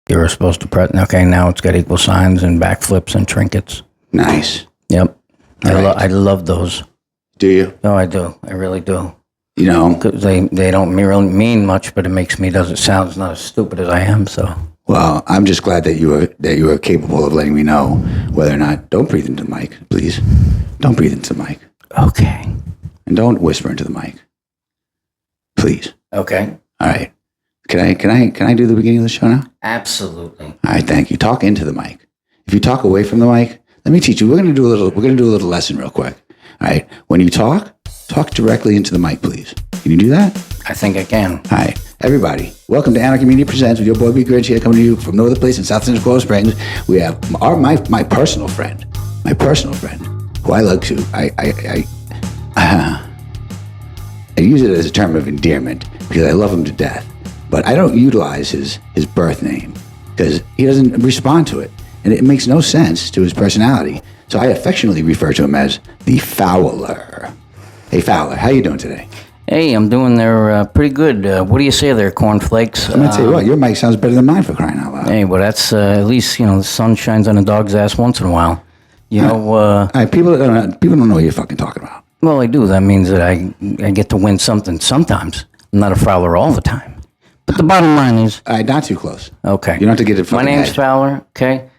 You were supposed to press. Okay, now it's got equal signs and backflips and trinkets. Nice. Yep. Right. I love those. Do you? No, I do. I really do. You know, 'Cause they don't really mean much, but it makes me doesn't sound not as stupid as I am. So. well, I'm just glad that you are capable of letting me know whether or not. Don't breathe into the mic, please. Don't breathe into the mic, Okay. and don't whisper into the mic, please. Okay. All right. Can I do the beginning of the show now? Absolutely. All right. Thank you. Talk into the mic. If you talk away from the mic, let me teach you. We're gonna do a little lesson real quick. All right. When you talk directly into the mic, please. Can you do that? I think I can. All right, everybody, welcome to Anarchy Media Presents with your boy bGrynch here, coming to you from no other place in South Central Coral Springs. We have my personal friend, who I like to, I use it as a term of endearment because I love him to death, but I don't utilize his birth name because he doesn't respond to it, and it makes no sense to his personality. So I affectionately refer to him as the Fowler. Hey, Fowler, how you doing today? Hey, I'm doing there pretty good. What do you say there, cornflakes? I'm gonna tell you what, your mic sounds better than mine, for crying out loud. Hey, well, that's at least the sun shines on a dog's ass once in a while. All right, people don't know what you're fucking talking about. Well, I do. That means that I get to win something sometimes. I'm not a Fowler all the time. But the bottom line is, All right, not too close. okay. You don't have to get it. My name's Fowler. Okay,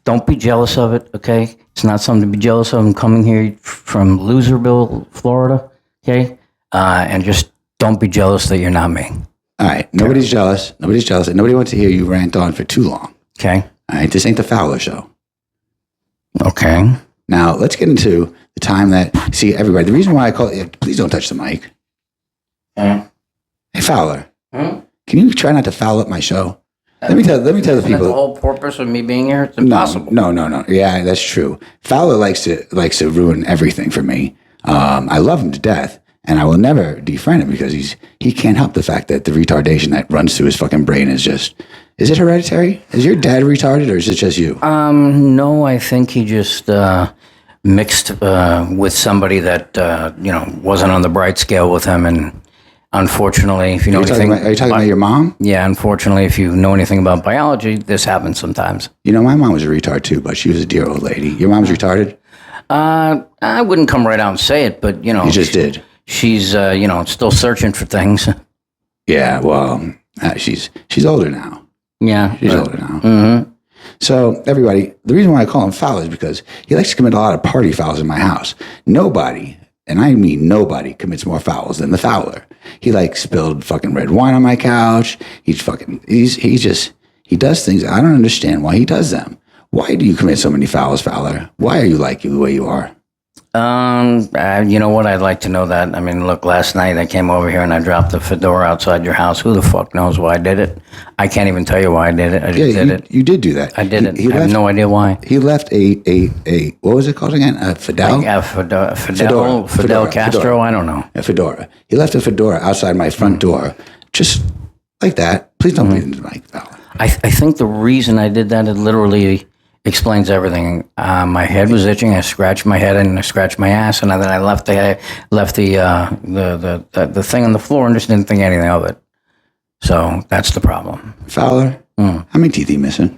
don't be jealous of it. Okay, it's not something to be jealous of. I'm coming here from Loserville, Florida. Okay, and just don't be jealous that you're not me. All right, nobody's jealous. Nobody's jealous. And nobody wants to hear you rant on for too long. Okay. All right, this ain't the Fowler show. Okay. Now let's get into the time that everybody. The reason why I call it. Please don't touch the mic. Hmm? Hey, Fowler, Hmm? can you try not to foul up my show? Let me tell the Isn't that people. the whole purpose of me being here? It's impossible. No. Yeah, that's true. Fowler likes to ruin everything for me. I love him to death, and I will never defriend him because he can't help the fact that the retardation that runs through his fucking brain is just. Is it hereditary? Is your dad retarded, or is it just you? No, I think he just mixed with somebody that wasn't on the bright scale with him, and unfortunately, if you know anything, Are you talking about your mom? yeah, unfortunately, if you know anything about biology, this happens sometimes. You know, my mom was a retard too, but she was a dear old lady. Your mom's retarded? I wouldn't come right out and say it, but You just did. she's still searching for things. Yeah, well, she's older now. Yeah, She's older now. Mm-hmm. So, everybody, the reason why I call him foul is because he likes to commit a lot of party fouls in my house. Nobody, and I mean nobody, commits more fouls than the Fowler. He spilled fucking red wine on my couch. He does things. I don't understand why he does them. Why do you commit so many fouls, Fowler? Why are you like you the way you are? You know what? I'd like to know that. I mean, look, last night I came over here and I dropped the fedora outside your house. Who the fuck knows why I did it? I can't even tell you why I did it. I just did it. You did do that. I did it. I have no idea why. He left a what was it called again? A Fidel? Fidel Castro? Fedora. I don't know. A fedora. He left a fedora outside my front door, just like that. Please don't breathe into the mic, Fowler. I think the reason I did that, it literally explains everything. My head was itching. I scratched my head and I scratched my ass, and then I left the thing on the floor and just didn't think anything of it. So that's the problem. Fowler, how many teeth are you missing?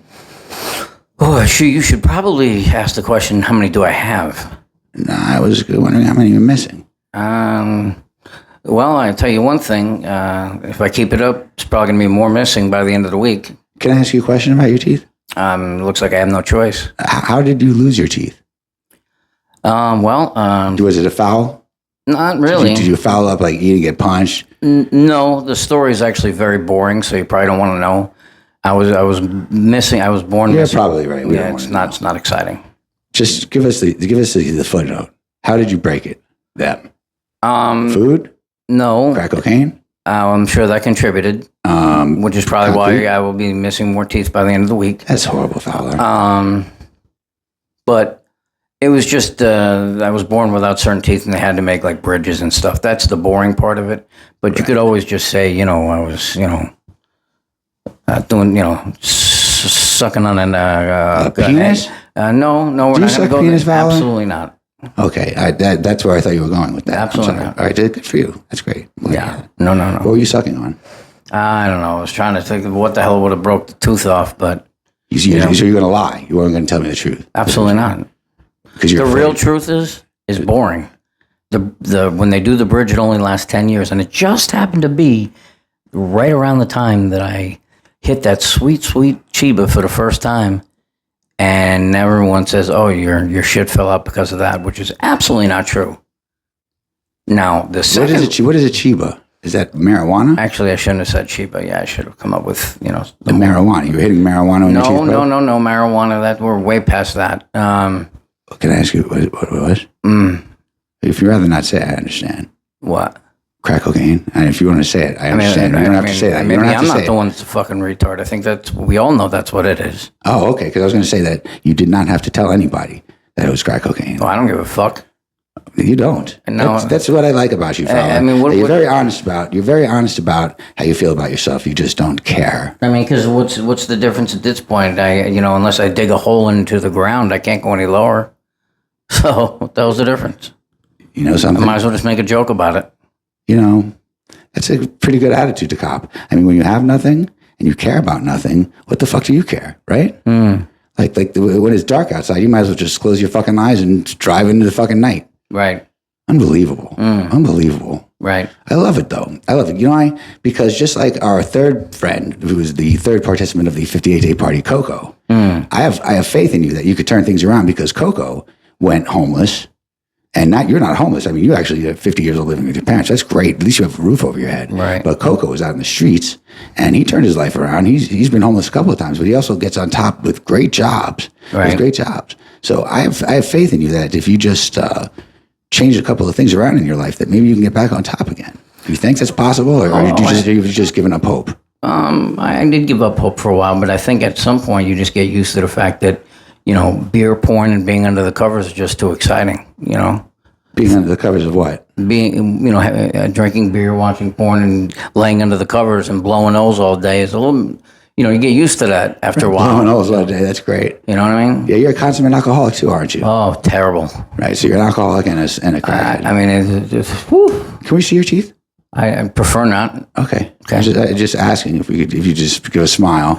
Oh, you should probably ask the question, how many do I have? No, I was wondering how many you're missing. Well, I tell you one thing. If I keep it up, it's probably going to be more missing by the end of the week. Can I ask you a question about your teeth? Looks like I have no choice. How did you lose your teeth? Was it a foul? Not really. Did you foul up like eating, get punched? No, the story is actually very boring, so you probably don't want to know. I was missing. I was born. You're missing. probably right. It's not exciting. Just give us the footnote. How did you break it? Them. Food? No. Crack cocaine? I'm sure that contributed, which is probably why I will be missing more teeth by the end of the week. That's horrible, Fowler. But it was just I was born without certain teeth, and they had to make like bridges and stuff. That's the boring part of it. But you could always just say, I was, doing, sucking on a penis? No, we're not going to go penis, there. Fowler? Absolutely not. Okay, that's where I thought you were going with that. Absolutely not. All right, good for you. That's great. Yeah. No. What were you sucking on? I don't know. I was trying to think of what the hell would have broke the tooth off, but So you're going to lie. You weren't going to tell me the truth. absolutely not. Because The real truth is boring. When they do the bridge, it only lasts 10 years, and it just happened to be right around the time that I hit that sweet, sweet Chiba for the first time, and everyone says, "Oh, your shit fell out because of that," which is absolutely not true. Now, the second... What is a Chiba? Is that marijuana? Actually, I shouldn't have said Chiba. Yeah, I should have come up with, The marijuana. You were hitting marijuana on your teeth, bro? No, marijuana. That we're way past that. Can I ask you what it was? If you'd rather not say it, I understand. What? Crack cocaine. And if you want to say it, I understand. You don't have to say that. Maybe I'm not the one that's a fucking retard. I think we all know that's what it is. Oh, okay. Because I was going to say that you did not have to tell anybody that it was crack cocaine. Well, I don't give a fuck. You don't. No, that's what I like about you, fella. You're very honest about how you feel about yourself. You just don't care. I mean, because what's the difference at this point? Unless I dig a hole into the ground, I can't go any lower. So what the hell's the difference? You know something? I might as well just make a joke about it. That's a pretty good attitude to cop. I mean, when you have nothing and you care about nothing, what the fuck do you care, right? Like when it's dark outside, you might as well just close your fucking eyes and drive into the fucking night. Right. Unbelievable. Unbelievable. Right. I love it, though. I love it. You know why? Because just like our third friend, who was the third participant of the 58-day party, Coco, I have faith in you that you could turn things around because Coco went homeless. And you're not homeless. I mean, you actually are 50 years old living with your parents. That's great. At least you have a roof over your head. Right. But Coco was out in the streets, and he turned his life around. He's been homeless a couple of times, but he also gets on top with great jobs. Right. With great jobs. So I have faith in you that if you just change a couple of things around in your life, that maybe you can get back on top again. Do you think that's possible, or you've just given up hope? I did give up hope for a while, but I think at some point you just get used to the fact that, beer, porn, and being under the covers is just too exciting, Being under the covers of what? Drinking beer, watching porn, and laying under the covers and blowing those all day is a little, you get used to that after a while. Blowing those all day, that's great. You know what I mean? Yeah, you're a consummate alcoholic too, aren't you? Oh, terrible. Right, so you're an alcoholic and a crackhead. I mean, it's just, whew. Can we see your teeth? I prefer not. Okay. I'm just asking if you just give a smile.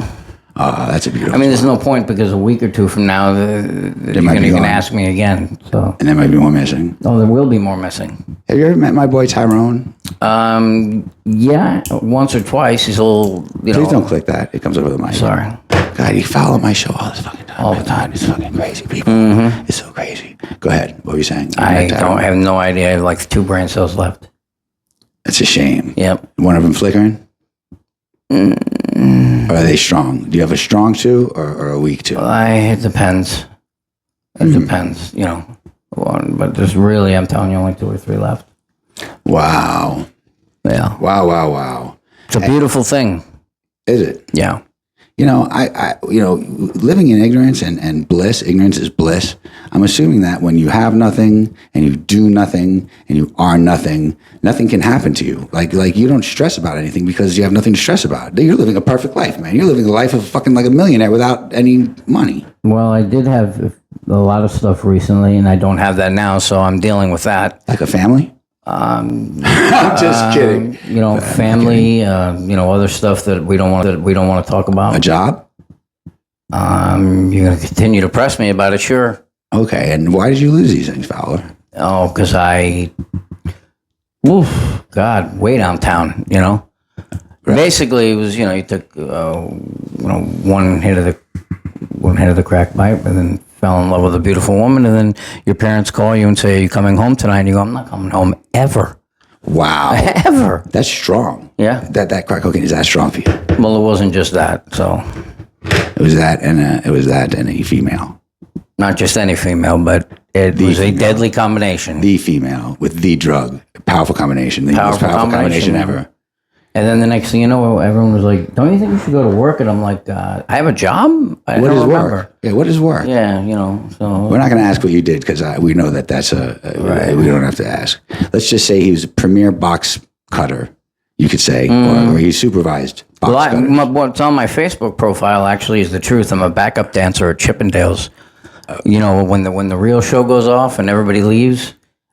That's a beautiful. I mean, there's no point because a week or two from now, you're going to ask me again. So. And there might be more missing. Oh, there will be more missing. Have you ever met my boy Tyrone? Yeah, once or twice. He's a little, Please don't click that. It comes over the mic. Sorry. God, you follow my show all this fucking time. All the time. It's fucking crazy, people. It's so crazy. Go ahead. What were you saying? I have no idea. I have like 2 brain cells left. That's a shame. Yep. One of them flickering? Or are they strong? Do you have a strong 2 or a weak 2? It depends. It depends, But there's really, I'm telling you, only 2 or 3 left. Wow. Yeah. Wow. It's a beautiful thing. Is it? Yeah. Living in ignorance and bliss, ignorance is bliss. I'm assuming that when you have nothing and you do nothing and you are nothing, nothing can happen to you. Like you don't stress about anything because you have nothing to stress about. You're living a perfect life, man. You're living the life of fucking like a millionaire without any money. Well, I did have a lot of stuff recently, and I don't have that now, so I'm dealing with that. Like a family? I'm just kidding. Family, other stuff that we don't want to talk about. A job? You're going to continue to press me about it, sure. Okay, and why did you lose these things, Fowler? Oh, because way downtown, Right. Basically, it was, you took, one hit of the crack pipe and then fell in love with a beautiful woman, and then your parents call you and say, "Are you coming home tonight?" And you go, "I'm not coming home ever." Wow. Ever. That's strong. Yeah. That crack cocaine is that strong for you. Well, it wasn't just that, so. It was that and a female. Not just any female, but it was a deadly combination. The female with the drug. Powerful combination. The most powerful combination ever. And then the next thing you know, everyone was like, "Don't you think you should go to work?" And I'm like, "I have a job? I what don't is remember." Work? Yeah, what is work? Yeah, so. We're not going to ask what you did because we know that's right. We don't have to ask. Let's just say he was a premier box cutter, you could say, or he supervised box cutters. What's on my Facebook profile actually is the truth. I'm a backup dancer at Chippendales. When the real show goes off and everybody leaves,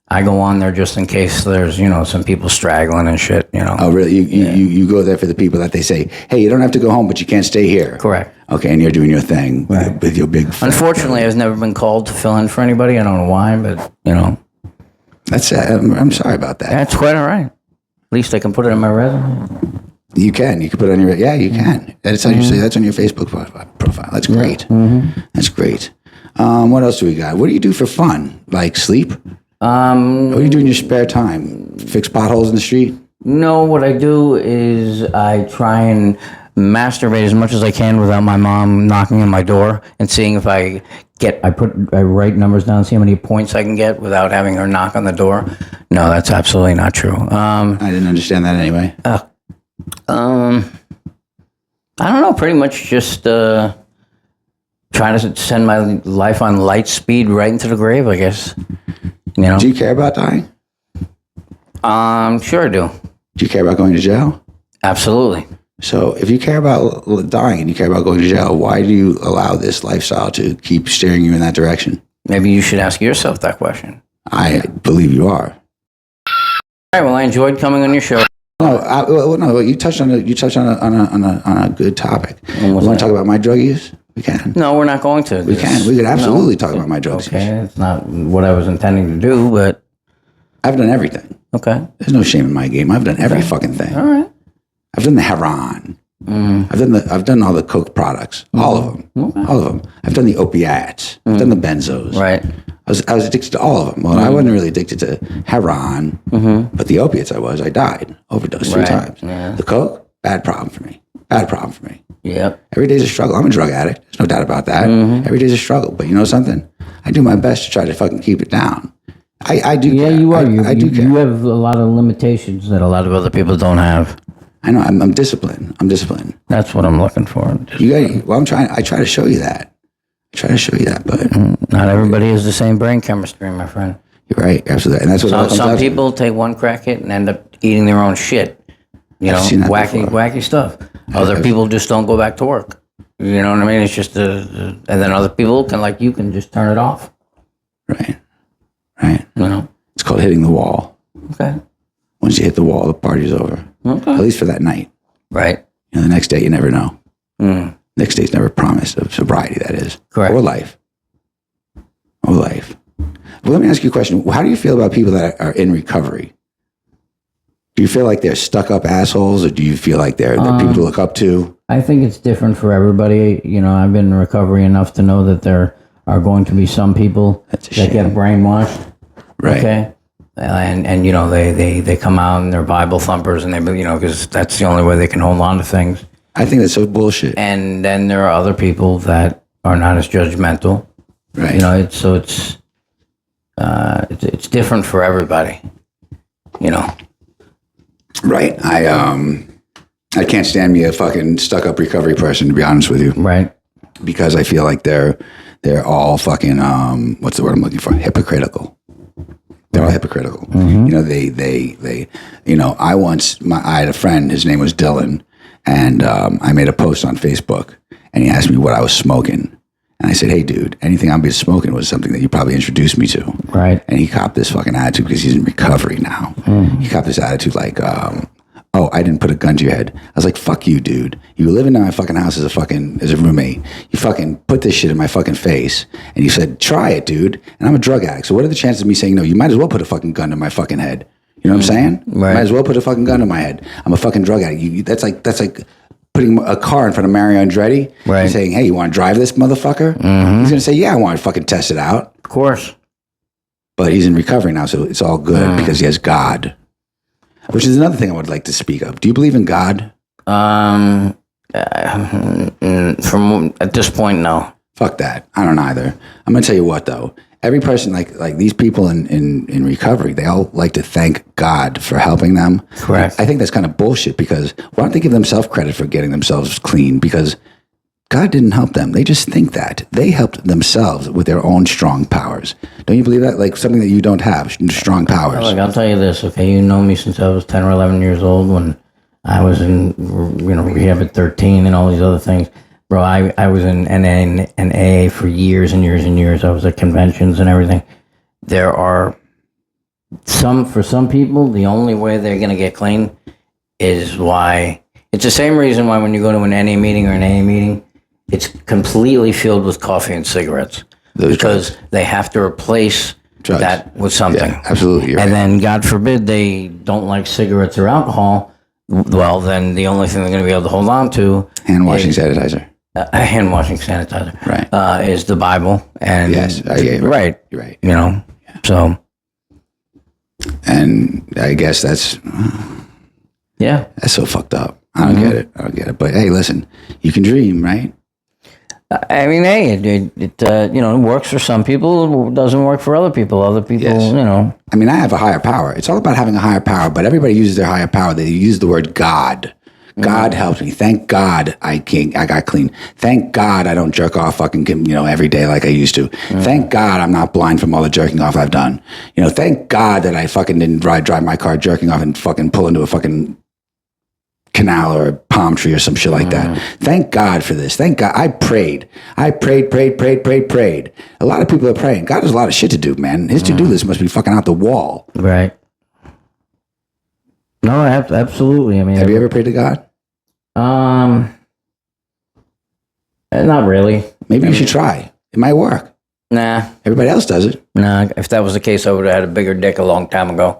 I go on there just in case there's, some people straggling and shit, Oh, really? You go there for the people that they say, hey, you don't have to go home, but you can't stay here. Correct. Okay, and you're doing your thing with your big... Unfortunately, I've never been called to fill in for anybody. I don't know why, but, That's I'm sorry about that. That's quite all right. At least I can put it in my resume. You can put it on your... Yeah, you can. That's how you say that's on your Facebook profile. That's great. That's great. What else do we got? What do you do for fun? Like sleep? What do you do in your spare time? Fix potholes in the street? No, what I do is I try and masturbate as much as I can without my mom knocking on my door and seeing if I write numbers down, see how many points I can get without having her knock on the door. No, that's absolutely not true. I didn't understand that anyway. I don't know, pretty much just trying to send my life on light speed right into the grave, I guess. Do you care about dying? Sure I do. Do you care about going to jail? Absolutely. So if you care about dying and you care about going to jail, why do you allow this lifestyle to keep steering you in that direction? Maybe you should ask yourself that question. I believe you are. All right, well, I enjoyed coming on your show. No, you touched on a good topic. You want to talk about my drug use? We can. No, we're not going to. We can. We could absolutely talk about my drugs. Okay, it's not what I was intending to do, but... I've done everything. Okay. There's no shame in my game. I've done every fucking thing. All right. I've done the heroin. I've done all the coke products. All of them. Okay. All of them. I've done the opiates. I've done the benzos. Right. I was addicted to all of them. Well, I wasn't really addicted to heroin, but the opiates I died. Overdosed 3 times. Yeah. The coke, bad problem for me. Bad problem for me. Yep. Every day's a struggle. I'm a drug addict. There's no doubt about that. Every day's a struggle. But you know something? I do my best to try to fucking keep it down. I do. Yeah, care. you are. I do care. You have a lot of limitations that a lot of other people don't have. I know. I'm disciplined. That's what I'm looking for. I try to show you that. But not everybody has the same brain chemistry, my friend. You're right. Absolutely. And that's what some people take one crack hit and end up eating their own shit. Wacky stuff. Other people just don't go back to work. You know what I mean? It's just and then other people can just turn it off. Right. It's called hitting the wall. Okay. Once you hit the wall, the party's over. Okay. At least for that night. Right. The next day, you never know. Next day's never promised of sobriety, that is. Correct. Or life. Well, let me ask you a question. How do you feel about people that are in recovery? Do you feel like they're stuck-up assholes, or do you feel like they're people to look up to? I think it's different for everybody. I've been in recovery enough to know that there are going to be some people that get brainwashed. Right. Okay. And they come out and they're Bible thumpers and they because that's the only way they can hold on to things. I think that's so bullshit. And then there are other people that are not as judgmental. Right. It's different for everybody. Right. I can't stand me a fucking stuck-up recovery person, to be honest with you. Right. Because I feel like they're all fucking what's the word I'm looking for? Hypocritical. They're all hypocritical. They I had a friend, his name was Dylan, and I made a post on Facebook, and he asked me what I was smoking. And I said, hey, dude, anything I've been smoking was something that you probably introduced me to. Right. And he copped this fucking attitude because he's in recovery now. He copped this attitude like, oh, I didn't put a gun to your head. I was like, fuck you, dude. You were living in my fucking house as a roommate. You fucking put this shit in my fucking face. And you said, try it, dude. And I'm a drug addict. So what are the chances of me saying no? You might as well put a fucking gun to my fucking head. You know what I'm saying? Right. Might as well put a fucking gun to my head. I'm a fucking drug addict. That's like putting a car in front of Mario Andretti. Right. And saying, hey, you want to drive this motherfucker? He's going to say, yeah, I want to fucking test it out. Of course. But he's in recovery now, so it's all good because he has God. Which is another thing I would like to speak of. Do you believe in God? From at this point, no. Fuck that. I don't either. I'm gonna tell you what though. Every person like these people in recovery, they all like to thank God for helping them. Correct. I think that's kind of bullshit because why don't they give themselves credit for getting themselves clean? Because God didn't help them. They just think that. They helped themselves with their own strong powers. Don't you believe that? Like something that you don't have, strong powers. Look, I'll tell you this, okay? You know me since I was 10 or 11 years old when I was in, rehab at 13 and all these other things. Bro, I was in NA and AA for years and years and years. I was at conventions and everything. There are For some people, the only way they're going to get clean is why. It's the same reason why when you go to an NA meeting or an AA meeting, it's completely filled with coffee and cigarettes. Because they have to replace drugs. That with something. Yeah, absolutely. And then, God forbid, they don't like cigarettes or alcohol. Well, then the only thing they're going to be able to hold on to hand washing sanitizer. Hand washing sanitizer. Right. Is the Bible. And yes. Yeah, right. You're right. You know. Yeah. So. And I guess that's. Yeah. That's so fucked up. I don't get it. But hey, listen, you can dream, right? I mean, hey, it works for some people. It doesn't work for other people. Other people, yes. I mean, I have a higher power. It's all about having a higher power, but everybody uses their higher power. They use the word God. God helps me. Thank God I got clean. Thank God I don't jerk off fucking, every day like I used to. Thank God I'm not blind from all the jerking off I've done. Thank God that I fucking didn't drive my car jerking off and fucking pull into a fucking canal or a palm tree or some shit like that. Thank God for this. Thank God. I prayed. Prayed. A lot of people are praying. God has a lot of shit to do, man. His to-do list must be fucking out the wall. Right. No, absolutely. I mean, have you ever prayed to God? Not really. Maybe you should try. It might work. Nah. Everybody else does it. Nah. If that was the case, I would have had a bigger dick a long time ago.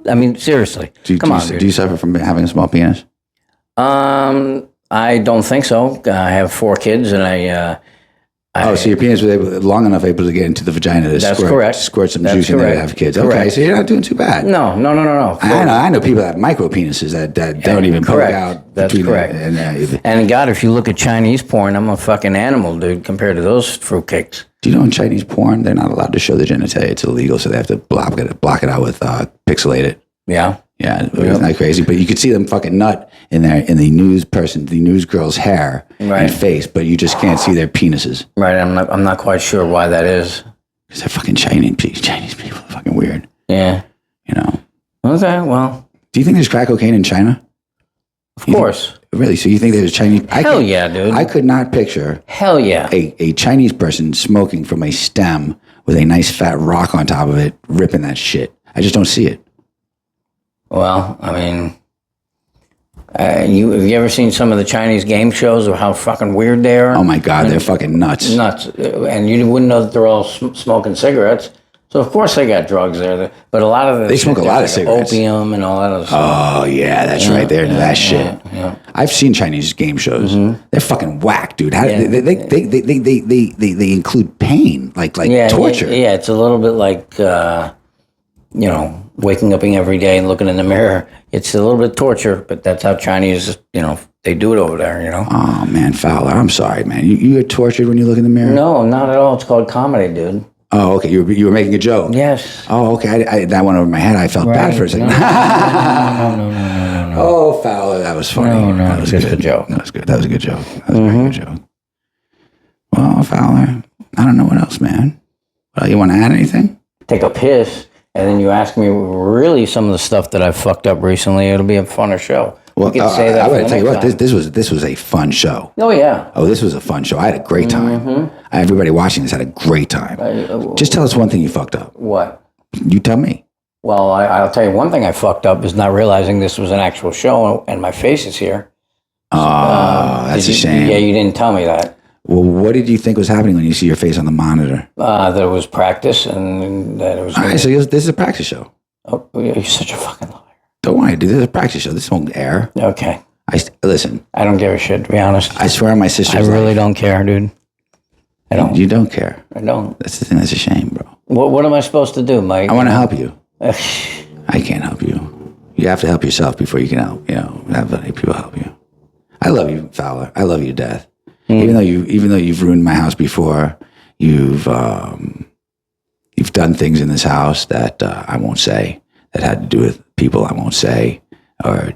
I mean, seriously. Come on, dude. Do you suffer from having a small penis? I don't think so. I have 4 kids, and so your penis was long enough able to get into the vagina to squirt some juice in there to have kids. Correct. Okay, so you're not doing too bad. No. I know people that have micro penises that don't even poke out. That's correct. And God, if you look at Chinese porn, I'm a fucking animal, dude, compared to those fruitcakes. Do you know in Chinese porn, they're not allowed to show the genitalia. It's illegal, so they have to block it out with pixelated. Yeah. Yeah, isn't that crazy? But you could see them fucking nut in the news girl's hair and face, but you just can't see their penises. Right, I'm not quite sure why that is. Because they're fucking Chinese people are fucking weird. Yeah. Okay, well. Do you think there's crack cocaine in China? Of course. Really? So you think there's Chinese? Hell yeah, dude. I could not picture. Hell yeah. A Chinese person smoking from a stem with a nice fat rock on top of it, ripping that shit. I just don't see it. Well, I mean, have you ever seen some of the Chinese game shows of how fucking weird they are? Oh my God, they're fucking nuts. Nuts. And you wouldn't know that they're all smoking cigarettes. So of course they got drugs there. But a lot of them, they smoke a lot of cigarettes. Opium and all that other stuff. Oh yeah, that's right. They're into that shit. Yeah. I've seen Chinese game shows. They're fucking whack, dude. They include pain, like torture. Yeah, it's a little bit like waking up every day and looking in the mirror. It's a little bit of torture, but that's how Chinese, they do it over there, Oh, man, Fowler, I'm sorry, man. You get tortured when you look in the mirror? No, not at all. It's called comedy, dude. Oh, okay. You were making a joke? Yes. Oh, okay. That went over my head. I felt bad for a second. No. Oh, Fowler, that was funny. No, that was just a joke. That was good. That was a good joke. That was a very good joke. Well, Fowler, I don't know what else, man. Well, you want to add anything? Take a piss. And then you ask me really some of the stuff that I've fucked up recently. It'll be a funner show. Well, I got to tell you what, this was a fun show. Oh, yeah. Oh, this was a fun show. I had a great time. Everybody watching this had a great time. Just tell us one thing you fucked up. What? You tell me. Well, I'll tell you one thing I fucked up is not realizing this was an actual show and my face is here. Oh, that's a shame. Yeah, you didn't tell me that. Well, what did you think was happening when you see your face on the monitor? That it was practice and that it was... All right, so this is a practice show. Oh, you're such a fucking liar. Don't worry, dude. This is a practice show. This won't air. Okay. Listen. I don't give a shit, to be honest. I swear on my sister's I really don't care, dude. I don't. You don't care? I don't. That's the thing. That's a shame, bro. What am I supposed to do, Mike? I want to help you. I can't help you. You have to help yourself before you can help. Have other people help you. I love you, Fowler. I love you to death. Even though you've ruined my house before, you've done things in this house that I won't say, that had to do with people I won't say, or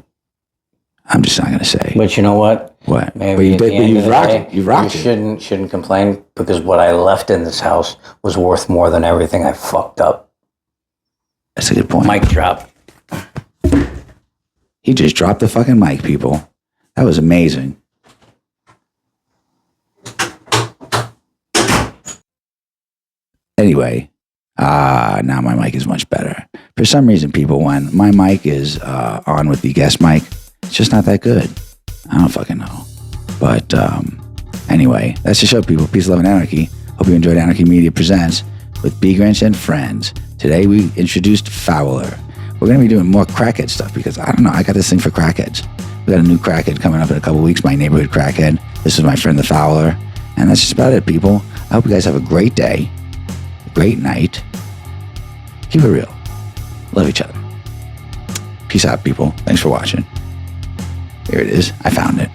I'm just not going to say. But you know what? What? Maybe but you've rocked it. You've rocked it. You shouldn't complain because what I left in this house was worth more than everything I fucked up. That's a good point. Mic drop. He just dropped the fucking mic, people. That was amazing. Anyway, Now my mic is much better. For some reason, people, when my mic is on with the guest mic, it's just not that good. I don't fucking know. But anyway, that's the show, people. Peace, love, and anarchy. Hope you enjoyed Anarchy Media Presents with bGrynch and friends. Today we introduced Fowler. We're going to be doing more crackhead stuff because, I don't know, I got this thing for crackheads. We got a new crackhead coming up in a couple weeks, my neighborhood crackhead. This is my friend the Fowler. And that's just about it, people. I hope you guys have a great day, a great night. Keep it real. Love each other. Peace out, people. Thanks for watching. Here it is. I found it.